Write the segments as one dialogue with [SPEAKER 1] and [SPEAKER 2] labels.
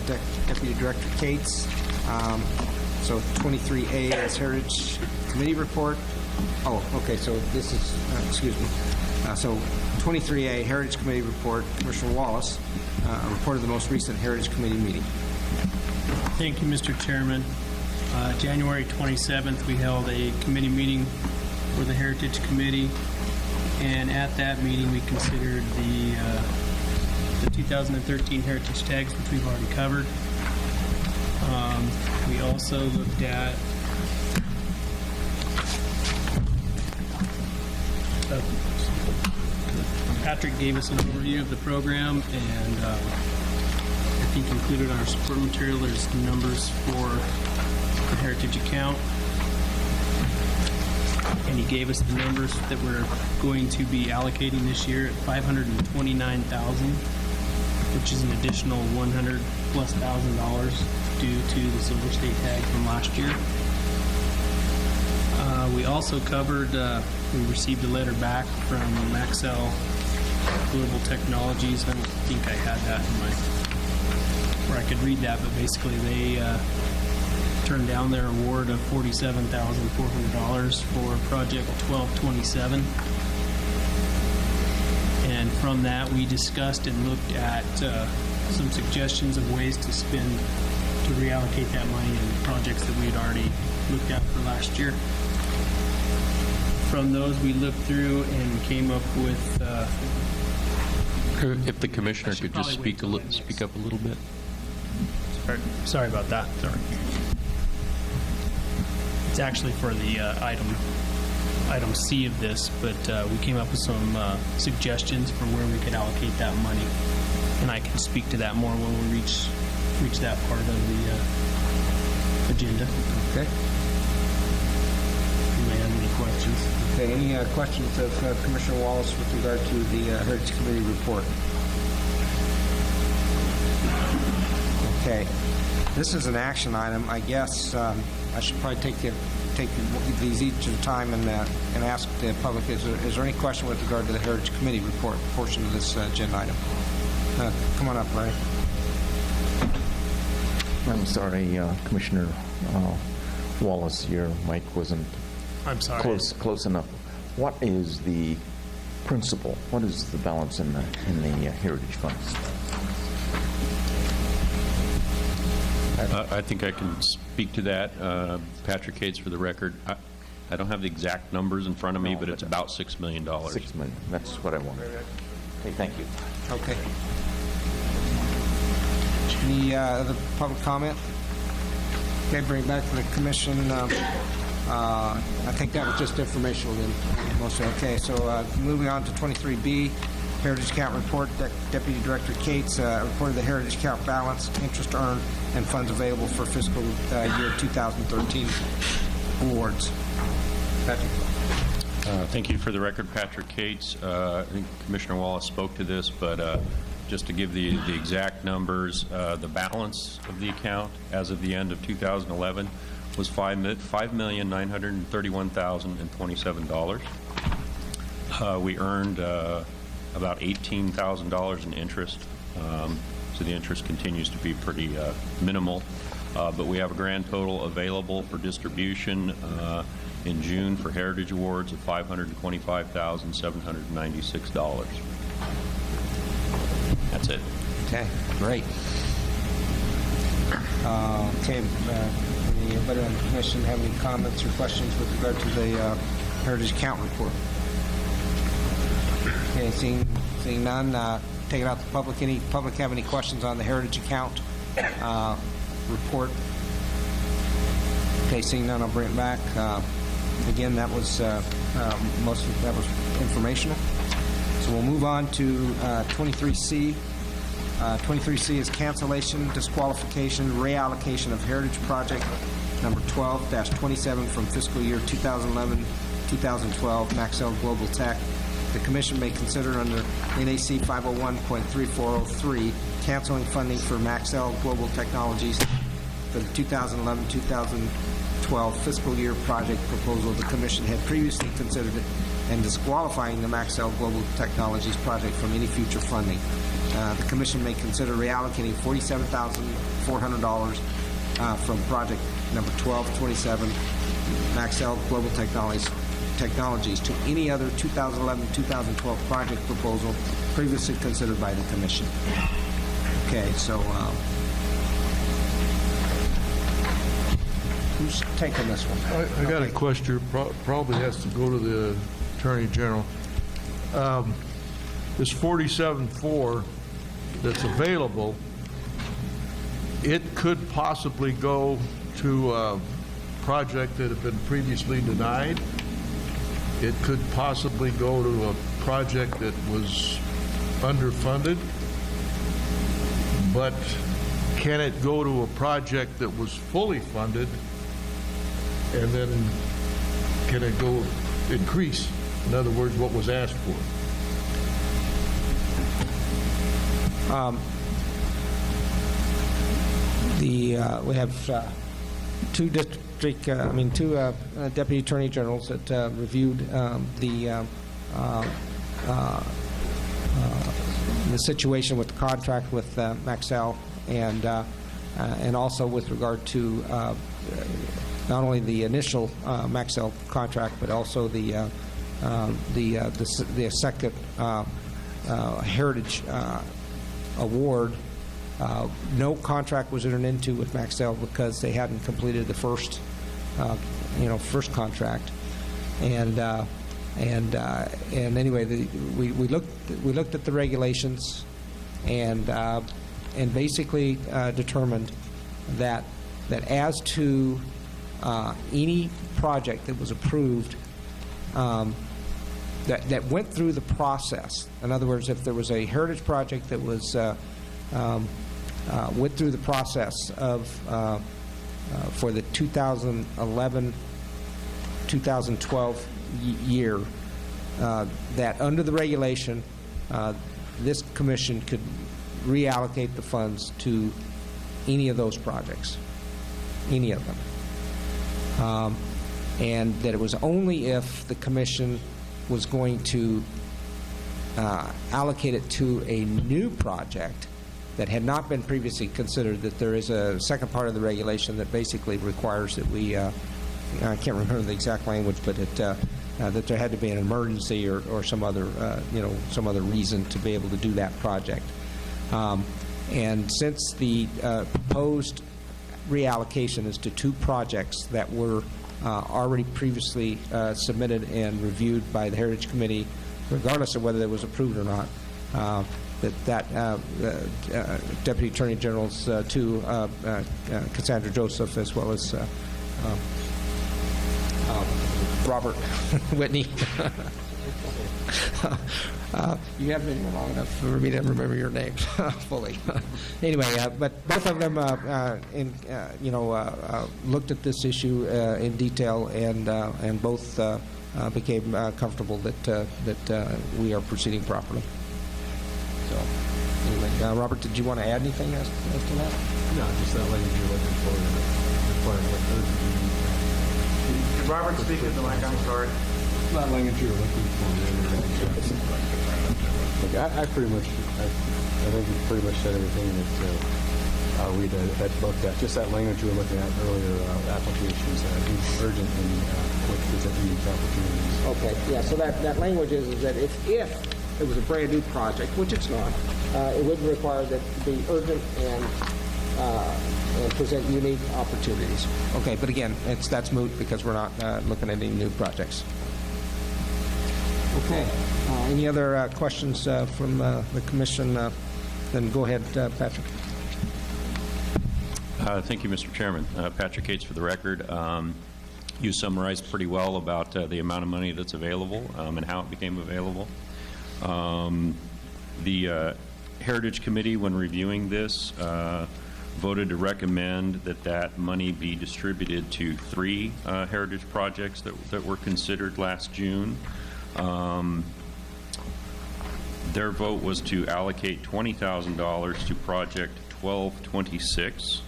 [SPEAKER 1] Deputy Director Cates. So 23A is Heritage Committee report. Oh, okay, so this is, excuse me. So 23A, Heritage Committee report, Commissioner Wallace, a report of the most recent Heritage Committee meeting.
[SPEAKER 2] Thank you, Mr. Chairman. January 27th, we held a committee meeting for the Heritage Committee, and at that meeting we considered the 2013 Heritage Tags, which we've already covered. We also looked at Patrick gave us an overview of the program, and I think included on our support material there's numbers for the Heritage account, and he gave us the numbers that we're going to be allocating this year at $529,000, which is an additional $100,000+ due to the Silver State tag from last year. We also covered, we received a letter back from Maxell Global Technologies. I don't think I had that in my, where I could read that, but basically they turned down their award of $47,400 for Project 1227. And from that, we discussed and looked at some suggestions of ways to spend, to reallocate that money in projects that we had already looked at for last year. From those, we looked through and came up with...
[SPEAKER 3] if the commissioner could just speak up a little bit.
[SPEAKER 2] Sorry about that. Sorry. It's actually for the item C of this, but we came up with some suggestions for where we could allocate that money, and I can speak to that more when we reach that part of the agenda.
[SPEAKER 1] Okay.
[SPEAKER 2] You may have any questions.
[SPEAKER 1] Okay, any questions of Commissioner Wallace with regard to the Heritage Committee report? Okay, this is an action item. I guess I should probably take these each at a time and ask the public, is there any question with regard to the Heritage Committee report portion of this agenda item? Come on up, Larry.
[SPEAKER 4] I'm sorry, Commissioner Wallace, your mic wasn't
[SPEAKER 2] I'm sorry.
[SPEAKER 4] close enough. What is the principal? What is the balance in the Heritage funds?
[SPEAKER 3] I think I can speak to that. Patrick Cates, for the record. I don't have the exact numbers in front of me, but it's about $6 million.
[SPEAKER 4] $6 million. That's what I wanted. Okay, thank you.
[SPEAKER 1] Okay. Any other public comment? Okay, bring it back to the commission. I think that was just informational then, mostly. Okay, so moving on to 23B, Heritage Account Report. Deputy Director Cates reported the Heritage Account balance, interest earned, and funds available for fiscal year 2013 awards. Patrick.
[SPEAKER 3] Thank you. For the record, Patrick Cates. I think Commissioner Wallace spoke to this, but just to give the exact numbers, the balance of the account as of the end of 2011 was $5,931,027. We earned about $18,000 in interest, so the interest continues to be pretty minimal. But we have a grand total available for distribution in June for Heritage Awards of $525,796. That's it.
[SPEAKER 1] Okay, great. Okay, anybody on the commission have any comments or questions with regard to the Heritage Account Report? Okay, seeing none, take it out to the public. Any public have any questions on the Heritage Account report? Okay, seeing none, I'll bring it back. Again, that was most of that was informational. So we'll move on to 23C. 23C is Cancellation, Disqualification, Reallocation of Heritage Project number 12-27 from fiscal year 2011-2012, Maxell Global Tech. The Commission may consider under NAC 501.3403 canceling funding for Maxell Global Technologies for the 2011-2012 fiscal year project proposal. The Commission had previously considered it and disqualifying the Maxell Global Technologies project from any future funding. The Commission may consider reallocating $47,400 from project number 1227, Maxell Global Technologies, to any other 2011-2012 project proposal previously considered by the Commission. Okay, so who's taking this one?
[SPEAKER 5] I got a question, probably has to go to the Attorney General. This 47.4 that's available, it could possibly go to a project that had been previously denied. It could possibly go to a project that was underfunded. But can it go to a project that was fully funded, and then can it go increase? In other words, what was asked for?
[SPEAKER 1] We have two deputy attorney generals that reviewed the situation with the contract with Maxell, and also with regard to not only the initial Maxell contract, but also the second Heritage Award. No contract was entered into with Maxell because they hadn't completed the first contract, and anyway, we looked at the regulations, and basically determined that as to any project that was approved that went through the process. In other words, if there was a heritage project that was went through the process of for the 2011-2012 year, that under the regulation, this commission could reallocate the funds to any of those projects, any of them. And that it was only if the commission was going to allocate it to a new project that had not been previously considered, that there is a second part of the regulation that basically requires that we, I can't remember the exact language, but that there had to be an emergency or some other, some other reason to be able to do that project. And since the proposed reallocation is to two projects that were already previously submitted and reviewed by the Heritage Committee, regardless of whether it was approved or not, Deputy Attorney Generals Cassandra Joseph, as well as Robert Whitney. You haven't been here long enough for me to remember your names fully. Anyway, but both of them, looked at this issue in detail, and both became comfortable that we are proceeding properly. So, anyway, Robert, did you want to add anything as to that?
[SPEAKER 6] No, just that language you're looking for.
[SPEAKER 7] Did Robert speak at the mic? I'm sorry.
[SPEAKER 6] That language you're looking for. I pretty much, I think you pretty much said everything that we had looked at. Just that language you were looking at earlier, applications, urgent and quick presenting these opportunities.
[SPEAKER 1] Okay, yeah, so that language is that if it was a brand new project, which it's not, it would require that to be urgent and present unique opportunities. Okay, but again, that's moot because we're not looking at any new projects. Okay, any other questions from the commission? Then go ahead, Patrick.
[SPEAKER 3] Thank you, Mr. Chairman. Patrick Cates for the record. You summarized pretty well about the amount of money that's available and how it became available. The Heritage Committee, when reviewing this, voted to recommend that money be distributed to 3 heritage projects that were considered last June. Their vote was to allocate $20,000 to project 1226,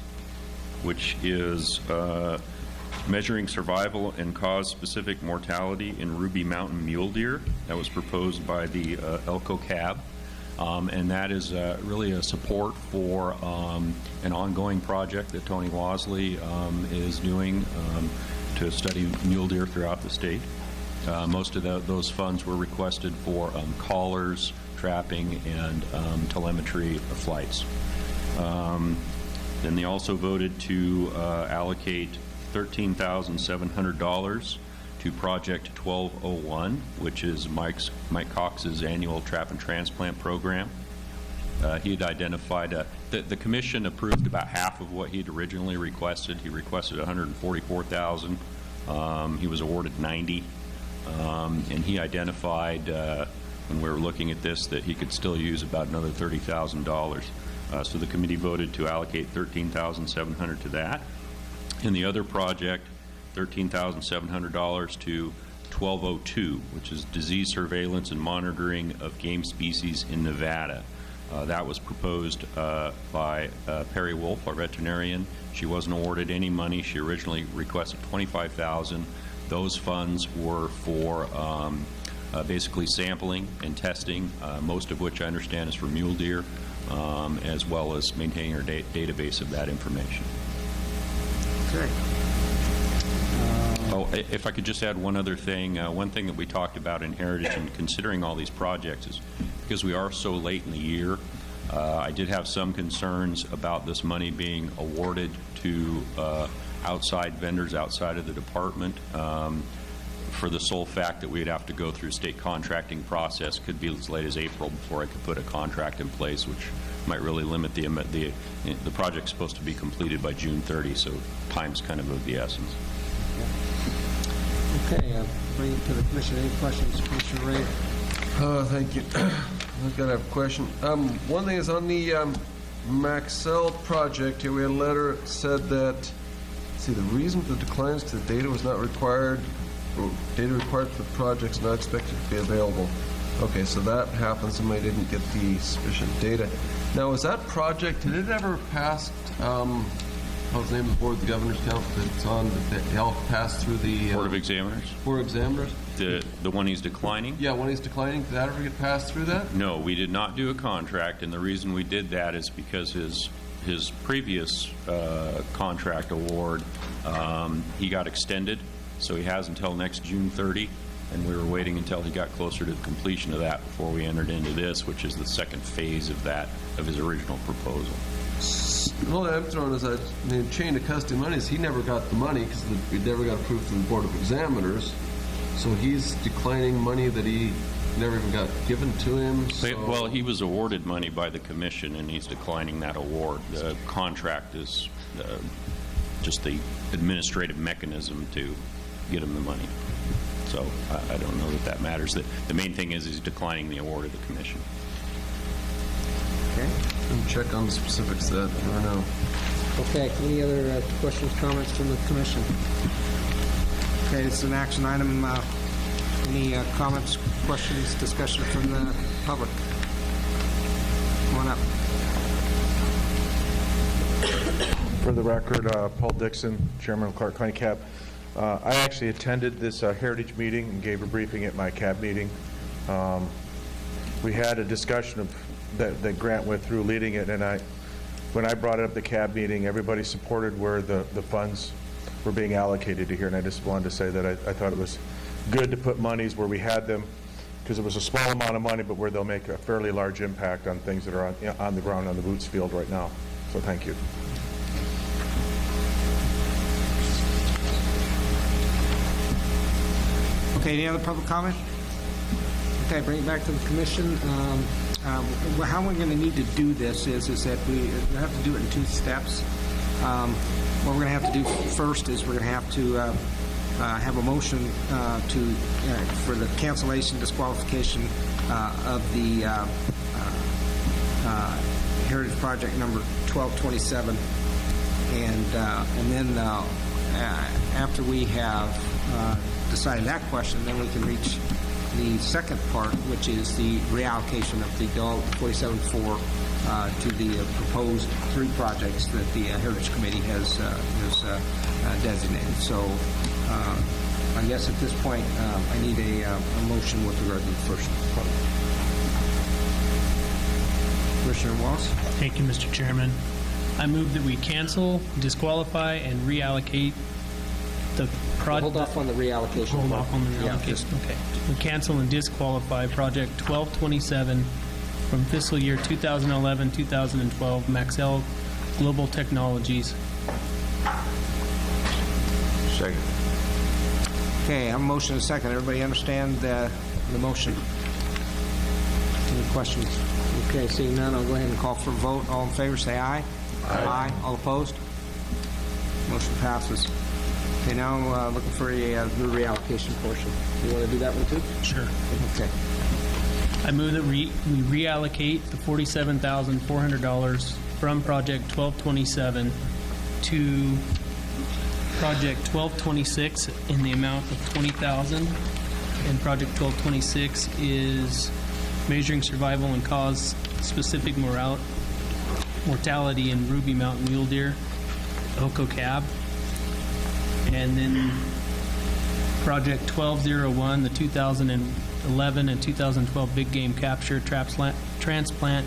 [SPEAKER 3] which is Measuring survival and cause-specific mortality in Ruby Mountain mule deer. That was proposed by the Elko Cab. And that is really a support for an ongoing project that Tony Wasley is doing to study mule deer throughout the state. Most of those funds were requested for collars, trapping, and telemetry flights. Then they also voted to allocate $13,700 to Project 1201, which is Mike Cox's annual trap and transplant program. He had identified, the commission approved about half of what he'd originally requested. He requested $144,000. He was awarded $90,000. And he identified, when we were looking at this, that he could still use about another $30,000. So the committee voted to allocate $13,700 to that. And the other project, $13,700 to 1202, which is disease surveillance and monitoring of game species in Nevada. That was proposed by Perry Wolf, our veterinarian. She wasn't awarded any money. She originally requested $25,000. Those funds were for basically sampling and testing, most of which I understand is for mule deer, as well as maintaining our database of that information.
[SPEAKER 1] Okay.
[SPEAKER 3] Oh, if I could just add one other thing. One thing that we talked about in Heritage and considering all these projects is because we are so late in the year, I did have some concerns about this money being awarded to outside vendors outside of the department for the sole fact that we'd have to go through state contracting process. Could be as late as April before I could put a contract in place, which might really limit the project's supposed to be completed by June 30, so time's kind of the essence.
[SPEAKER 1] Okay, bring it to the commission. Any questions, Commissioner Ray?
[SPEAKER 8] Thank you. I've got to have a question. One thing is on the Maxell project here, we had a letter that said that, let's see, the reason for the decline is because the data was not required, or data required for the project is not expected to be available. Okay, so that happened. Somebody didn't get the sufficient data. Now, was that project, did it ever pass, what's the name of the board, the governor's council that's on, that helped pass through the
[SPEAKER 3] Board of Examiners?
[SPEAKER 8] Board of Examiners?
[SPEAKER 3] The one he's declining?
[SPEAKER 8] Yeah, when he's declining, did that ever get passed through that?
[SPEAKER 3] No, we did not do a contract, and the reason we did that is because his previous contract award, he got extended, so he has until next June 30, and we were waiting until he got closer to the completion of that before we entered into this, which is the second phase of that, of his original proposal.
[SPEAKER 8] All I'm throwing is that the chain of custody monies, he never got the money because it never got approved through the Board of Examiners. So he's declining money that he never even got given to him. So.
[SPEAKER 3] Well, he was awarded money by the commission, and he's declining that award. The contract is just the administrative mechanism to get him the money. So I don't know that matters. The main thing is he's declining the award of the commission.
[SPEAKER 1] Okay.
[SPEAKER 8] And check on the specifics of that. I don't know.
[SPEAKER 1] Okay, any other questions, comments from the commission? Okay, it's an action item. Any comments, questions, discussion from the public? Come on up.
[SPEAKER 9] For the record, Paul Dixon, Chairman of Clark County CAB. I actually attended this Heritage meeting and gave a briefing at my CAB meeting. We had a discussion of that Grant went through leading it, and when I brought it up at the CAB meeting, everybody supported where the funds were being allocated to here, and I just wanted to say that I thought it was good to put monies where we had them, because it was a small amount of money, but where they'll make a fairly large impact on things that are on the ground on the boots field right now. So thank you.
[SPEAKER 1] Okay, any other public comment? Okay, bring it back to the commission. How we're going to need to do this is that we have to do it in two steps. What we're going to have to do first is we're going to have to have a motion for the cancellation, disqualification of the Heritage Project number 1227, and then after we have decided that question, then we can reach the second part, which is the reallocation of the 47.4 to the proposed 3 projects that the Heritage Committee has designated. So I guess at this point, I need a motion with regard to the first part. Commissioner Wallace?
[SPEAKER 2] Thank you, Mr. Chairman. I move that we cancel, disqualify, and reallocate the project.
[SPEAKER 1] Hold off on the reallocation.
[SPEAKER 2] Hold
[SPEAKER 1] part.
[SPEAKER 2] off on the
[SPEAKER 1] Yeah,
[SPEAKER 2] reallocation.
[SPEAKER 1] just-
[SPEAKER 2] Okay. We cancel and disqualify project 1227 from fiscal year 2011-2012, Maxell Global Technologies.
[SPEAKER 8] Second.
[SPEAKER 1] Okay, I have a motion and a second. Everybody understand the motion? Any questions? Okay, seeing none, I'll go ahead and call for a vote. All in favor, say aye. Aye. All opposed? Motion passes. Okay, now I'm looking for the reallocation portion. You want to do that one too?
[SPEAKER 2] Sure.
[SPEAKER 1] Okay.
[SPEAKER 2] I move that we reallocate the $47,400 from project 1227 to project 1226 in the amount of $20,000. And project 1226 is measuring survival and cause-specific mortality in Ruby Mountain mule deer, Oko cab. And then project 1201, the 2011 and 2012 big game capture, transplant,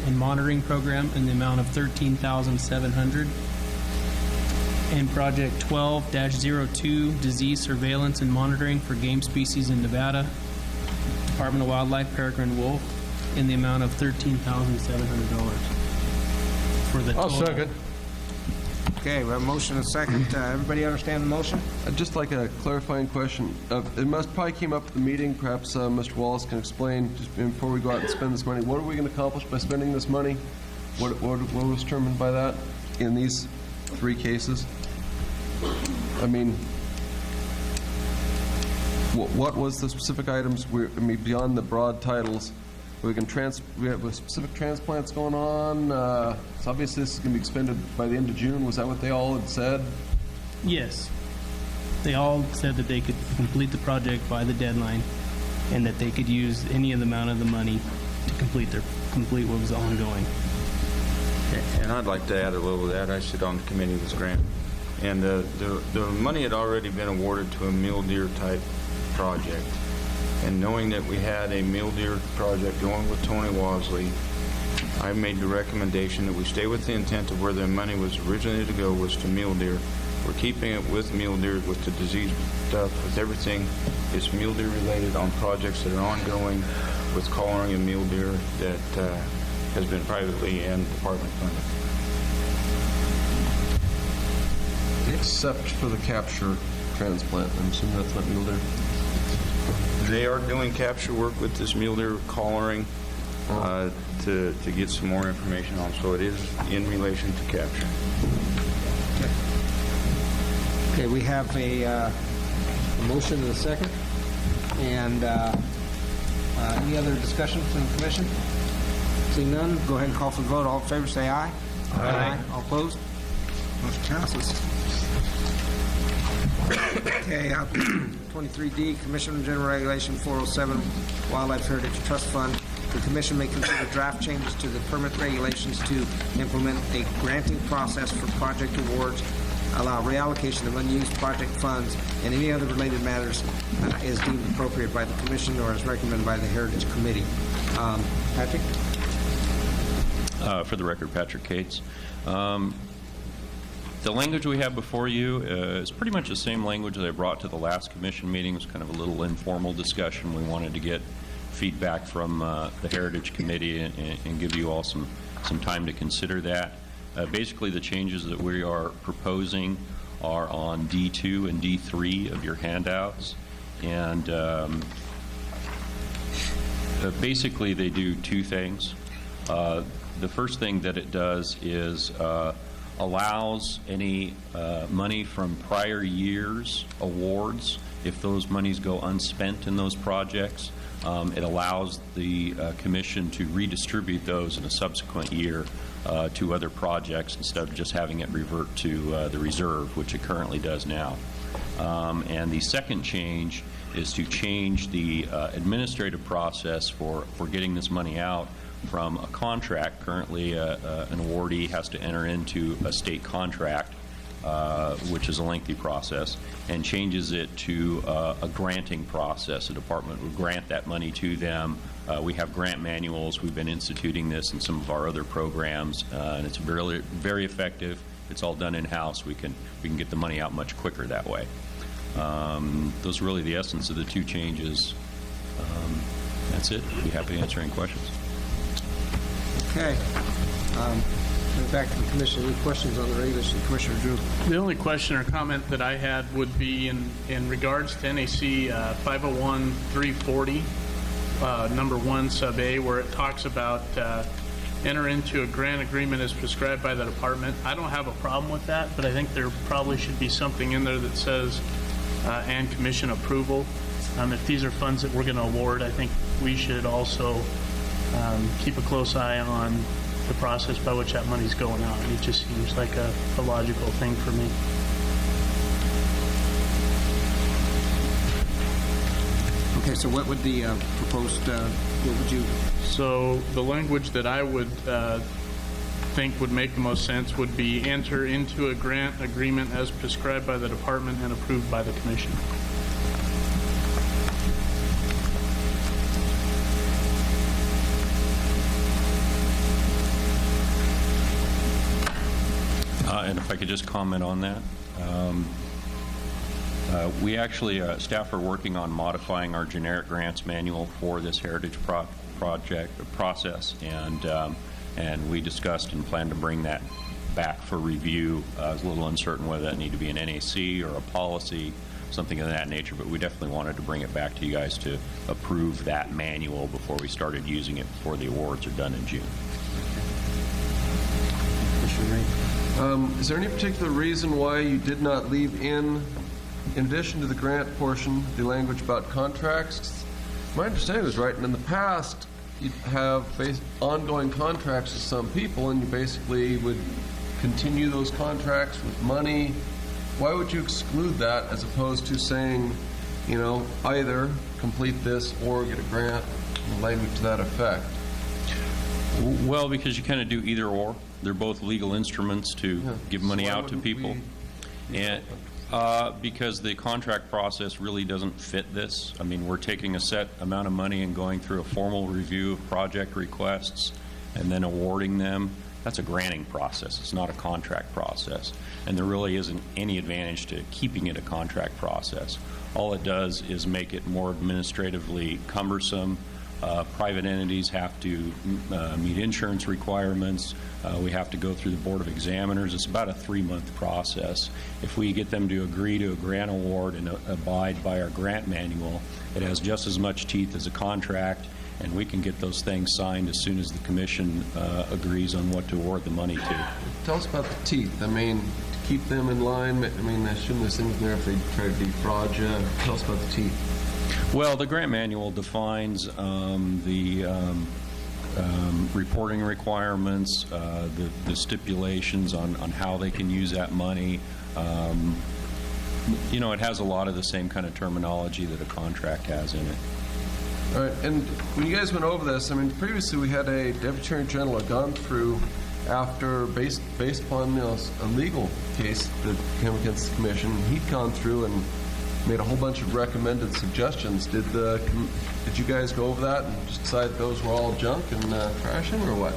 [SPEAKER 2] and monitoring program in the amount of $13,700. And project 12-02, disease surveillance and monitoring for game species in Nevada, Department of Wildlife, peregrine wolf, in the amount of $13,700 for the
[SPEAKER 8] I'll
[SPEAKER 2] total.
[SPEAKER 8] second.
[SPEAKER 1] Okay, we have a motion and a second. Everybody understand the motion?
[SPEAKER 8] I'd just like a clarifying question. It must probably came up at the meeting. Perhaps Mr. Wallace can explain, just before we go out and spend this money, what are we going to accomplish by spending this money? What was determined by that in these 3 cases? I mean, what was the specific items, beyond the broad titles? We have specific transplants going on. So obviously this is going to be expended by the end of June. Was that what they all had said?
[SPEAKER 2] Yes. They all said that they could complete the project by the deadline and that they could use any of the amount of the money to complete what was ongoing.
[SPEAKER 10] And I'd like to add a little of that. I sit on the committee with Grant. And the money had already been awarded to a mule deer type project. And knowing that we had a mule deer project going with Tony Wasley, I made the recommendation that we stay with the intent of where the money was originally to go, was to mule deer. We're keeping it with mule deer, with the disease stuff, with everything. It's mule deer related on projects that are ongoing with collaring and mule deer that has been privately and department funded.
[SPEAKER 8] Except for the capture transplant. I'm assuming that's not mule deer.
[SPEAKER 10] They are doing capture work with this mule deer collaring to get some more information on. So it is in relation to capture.
[SPEAKER 1] Okay, we have a motion and a second. And any other discussion from the commission? Seeing none, go ahead and call for the vote. All in favor, say aye. Aye. All opposed? Motion passes. Okay, 23D, Commission General Regulation 407, Wildlife Heritage Trust Fund. The Commission may consider draft changes to the permit regulations to implement a granting process for project awards, allow reallocation of unused project funds, and any other related matters as deemed appropriate by the Commission or as recommended by the Heritage Committee. Patrick?
[SPEAKER 3] For the record, Patrick Cates. The language we have before you is pretty much the same language that I brought to the last commission meeting. It was kind of a little informal discussion. We wanted to get feedback from the Heritage Committee and give you all some time to consider that. Basically, the changes that we are proposing are on D2 and D3 of your handouts. And basically, they do 2 things. The first thing that it does is allows any money from prior years' awards, if those monies go unspent in those projects, it allows the commission to redistribute those in a subsequent year to other projects instead of just having it revert to the reserve, which it currently does now. And the second change is to change the administrative process for getting this money out from a contract. Currently, an awardee has to enter into a state contract, which is a lengthy process, and changes it to a granting process. The department would grant that money to them. We have grant manuals. We've been instituting this in some of our other programs, and it's very, very effective. It's all done in-house. We can get the money out much quicker that way. Those are really the essence of the two changes. That's it. Be happy to answer any questions.
[SPEAKER 1] Okay. Going back to the commission, any questions on the regulation? Commissioner Drew.
[SPEAKER 2] The only question or comment that I had would be in regards to NAC 501-340, number 1, sub A, where it talks about enter into a grant agreement as prescribed by the department. I don't have a problem with that, but I think there probably should be something in there that says and commission approval. If these are funds that we're going to award, I think we should also keep a close eye on the process by which that money's going out. It just seems like a logical thing for me.
[SPEAKER 1] Okay, so what would the proposed, what would you?
[SPEAKER 2] So the language that I would think would make the most sense would be enter into a grant agreement as prescribed by the department and approved by the commission.
[SPEAKER 3] And if I could just comment on that. We actually, staff are working on modifying our generic grants manual for this heritage project process, and we discussed and plan to bring that back for review. I was a little uncertain whether that needed to be an NAC or a policy, something of that nature, but we definitely wanted to bring it back to you guys to approve that manual before we started using it before the awards are done in June.
[SPEAKER 1] Commissioner Ray.
[SPEAKER 8] Is there any particular reason why you did not leave in addition to the grant portion, the language about contracts? My understanding was right, and in the past, you'd have ongoing contracts with some people, and you basically would continue those contracts with money. Why would you exclude that as opposed to saying, you know, either complete this or get a grant, language to that effect?
[SPEAKER 3] Well, because you kind of do either or. They're both legal instruments to give money out to people. And because the contract process really doesn't fit this. I mean, we're taking a set amount of money and going through a formal review of project requests and then awarding them. That's a granting process. It's not a contract process. And there really isn't any advantage to keeping it a contract process. All it does is make it more administratively cumbersome. Private entities have to meet insurance requirements. We have to go through the Board of Examiners. It's about a 3-month process. If we get them to agree to a grant award and abide by our grant manual, it has just as much teeth as a contract, and we can get those things signed as soon as the Commission agrees on what to award the money to.
[SPEAKER 8] Tell us about the teeth. I mean, to keep them in line, I mean, shouldn't there's things in there if they try to defraud you? Tell us about the teeth.
[SPEAKER 3] Well, the grant manual defines the reporting requirements, the stipulations on how they can use that money. You know, it has a lot of the same kind of terminology that a contract has in it.
[SPEAKER 8] All right, and when you guys went over this, I mean, previously we had a Deputy Attorney General had gone through after, based upon a legal case that came against the Commission, he'd gone through and made a whole bunch of recommended suggestions. Did you guys go over that and just decide those were all junk and trashing, or what?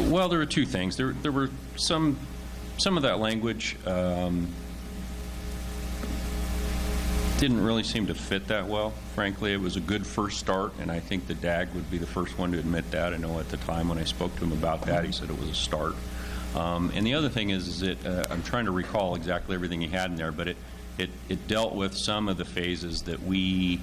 [SPEAKER 3] Well, there were two things. There were some of that language didn't really seem to fit that well. Frankly, it was a good first start, and I think the DAG would be the first one to admit that. I know at the time when I spoke to him about that, he said it was a start. And the other thing is that I'm trying to recall exactly everything he had in there, but it dealt with some of the phases that we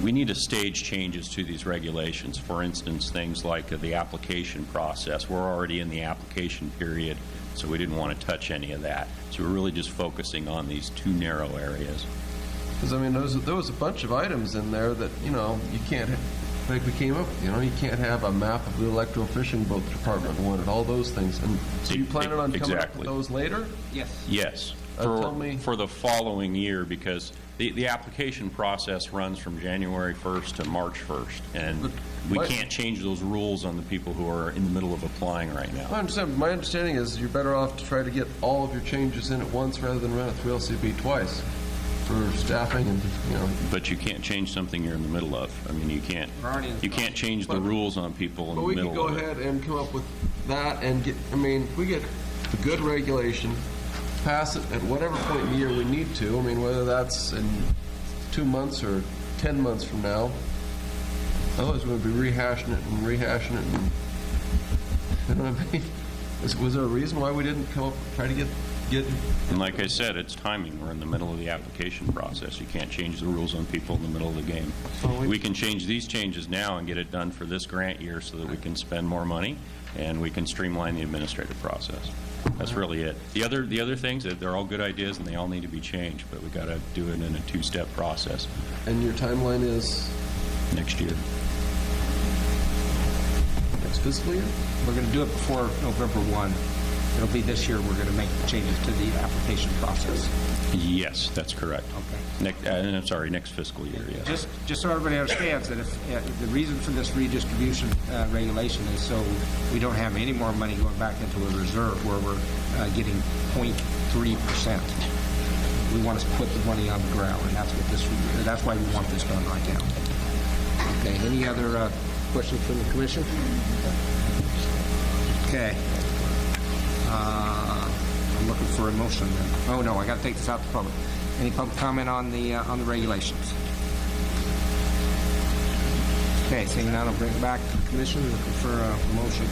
[SPEAKER 3] need to stage changes to these regulations. For instance, things like the application process. We're already in the application period, so we didn't want to touch any of that. So we're really just focusing on these two narrow areas.
[SPEAKER 8] Because, I mean, there was a bunch of items in there that, you know, you can't like we came up with, you can't have a map of the electrofishing boat department wanted, all those things. And so you planning on coming up
[SPEAKER 3] Exactly.
[SPEAKER 8] with those later?
[SPEAKER 1] Yes.
[SPEAKER 3] Yes,
[SPEAKER 8] Tell me-
[SPEAKER 3] for the following year, because the application process runs from January 1st to March 1st, and we
[SPEAKER 8] what-
[SPEAKER 3] can't change those rules on the people who are in the middle of applying right now.
[SPEAKER 8] I understand. My understanding is you're better off to try to get all of your changes in at once rather than run it through LCB twice for staffing and,
[SPEAKER 3] But you can't change something you're in the middle of. I mean, you can't change the rules on people in
[SPEAKER 8] But
[SPEAKER 3] the
[SPEAKER 8] we
[SPEAKER 3] middle
[SPEAKER 8] can go
[SPEAKER 3] of it.
[SPEAKER 8] ahead and come up with that and get, if we get a good regulation, pass it at whatever point in the year we need to, whether that's in 2 months or 10 months from now. Otherwise, we'll be rehashing it. And, you know what I mean? Was there a reason why we didn't try to get
[SPEAKER 3] And like I said, it's timing. We're in the middle of the application process. You can't change the rules on people in the middle of the game. We can change these changes now and get it done for this grant year so that we can spend more money and we can streamline the administrative process. That's really it. The other things, they're all good ideas and they all need to be changed, but we got to do it in a two-step process
[SPEAKER 8] And your timeline is
[SPEAKER 3] next year.
[SPEAKER 8] next fiscal year?
[SPEAKER 1] We're going to do it before November 1. It'll be this year we're going to make the changes to the application process.
[SPEAKER 3] Yes, that's correct.
[SPEAKER 1] Okay.
[SPEAKER 3] I'm sorry, next fiscal year, yes.
[SPEAKER 1] Just so everybody understands that if the reason for this redistribution regulation is so we don't have any more money going back into a reserve where we're getting 0.3%. We want to put the money on the ground, and that's why we want this done right now. Okay. Any other questions from the commission? Okay. I'm looking for a motion then. Oh no, I got to take this out to public. Any public comment on the regulations? Okay, seeing none, I'll bring it back to the commission. Looking for a motion.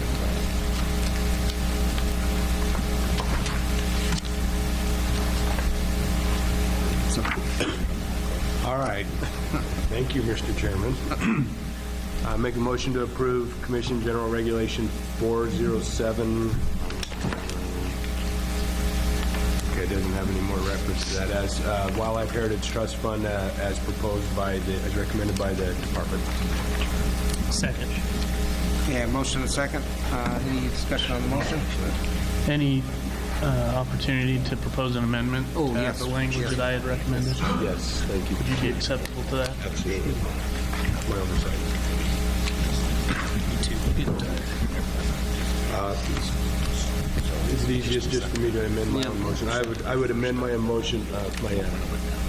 [SPEAKER 6] All right. Thank you, Mr. Chairman. Make a motion to approve Commission General Regulation 407. Okay, it doesn't have any more reference to that. As Wildlife Heritage Trust Fund, as recommended by the department.
[SPEAKER 2] Second.
[SPEAKER 1] Yeah, motion and second. Any discussion on the motion?
[SPEAKER 11] Any opportunity to propose an amendment
[SPEAKER 1] Oh,
[SPEAKER 11] to
[SPEAKER 1] yes.
[SPEAKER 11] the language
[SPEAKER 1] Yes.
[SPEAKER 11] that I had recommended?
[SPEAKER 6] Yes, thank you.
[SPEAKER 11] Would you be acceptable to that?
[SPEAKER 6] Absolutely. My oversight. Is it easiest just for me to amend my own motion? I would amend my motion,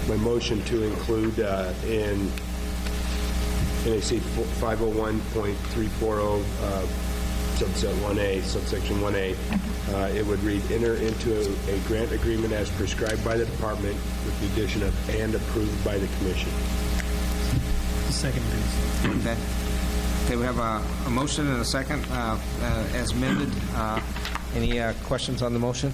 [SPEAKER 6] my motion to include in NAC 501.340 subset 1A, subsection 1A, it would read, enter into a grant agreement as prescribed by the department with the addition of and approved by the commission.
[SPEAKER 2] Second, please.
[SPEAKER 1] Okay. Okay, we have a motion and a second as amended. Any questions on the motion?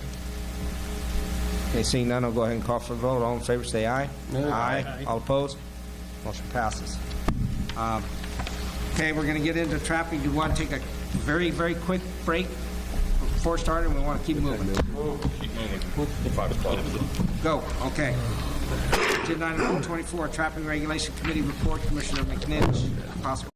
[SPEAKER 1] Okay, seeing none, I'll go ahead and call for a vote. All in favor, say aye. Aye. All opposed? Motion passes. Okay, we're going to get into trapping. Do you want to take a very, very quick break before starting? We want to keep moving. Go. Okay. Agenda item 24, Trapping Regulation Committee report, Commissioner McNinch. Possible.